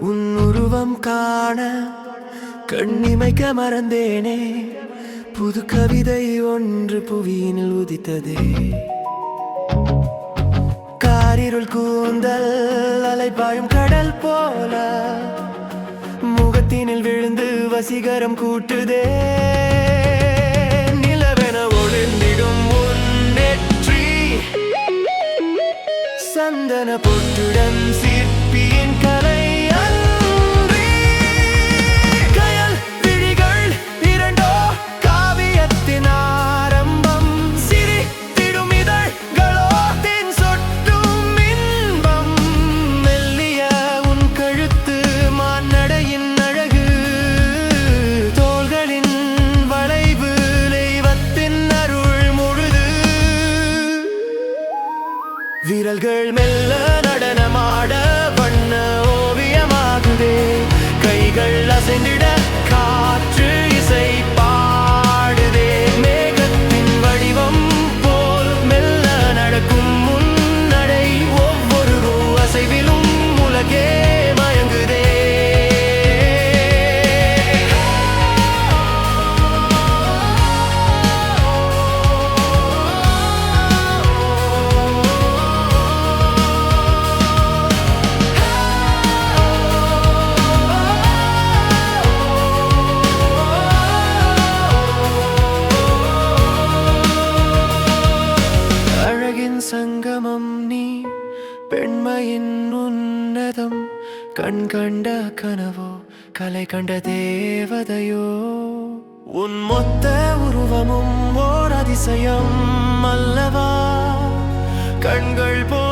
உன் உருவம் காண கண்ணிமைக்க மறந்தேனே. புது கவிதை ஒன்று புவியினில் உதித்ததே. காரிருள் கூந்தல் அலைபாயும் கடல் போல முகத்தினில் விழுந்து வசீகரம் கூட்டுதே. நிலவென ஒளிர்ந்திடும் உன் நெற்றி சந்தன பொட்டுடன் சிற்பியின் கலை அன்றி. கயல் விழிகள் இரண்டோ காவியத்தின் ஆரம்பம். சிரித்திடும் இதழ்களோ தேன் சொட்டும் இன்பம். மெல்லிய உன் கழுத்து மான்னடையின் அழகு. தோள்களின் வளைவு தெய்வத்தின் அருள் முழுது. விரல்கள் மெல்ல நடனமாட வண்ண ஓவியமாகுதே. கைகள் அசைந்திட காற்று இசை பாடுதே. மேகத்தின் வடிவம் போல் மெல்ல நடக்கும் முன்னடை. ஒவ்வொரு அசைவிலும் உலகே மயங்குதே. சங்கமம் நீ பெண்மையின் உன்னதம். கண் கண்ட கனவோ கலை கண்ட தேவதையோ. உன் மொத்த உருவமும் ஓர் அதிசயம் அல்லவா. கண்கள் போ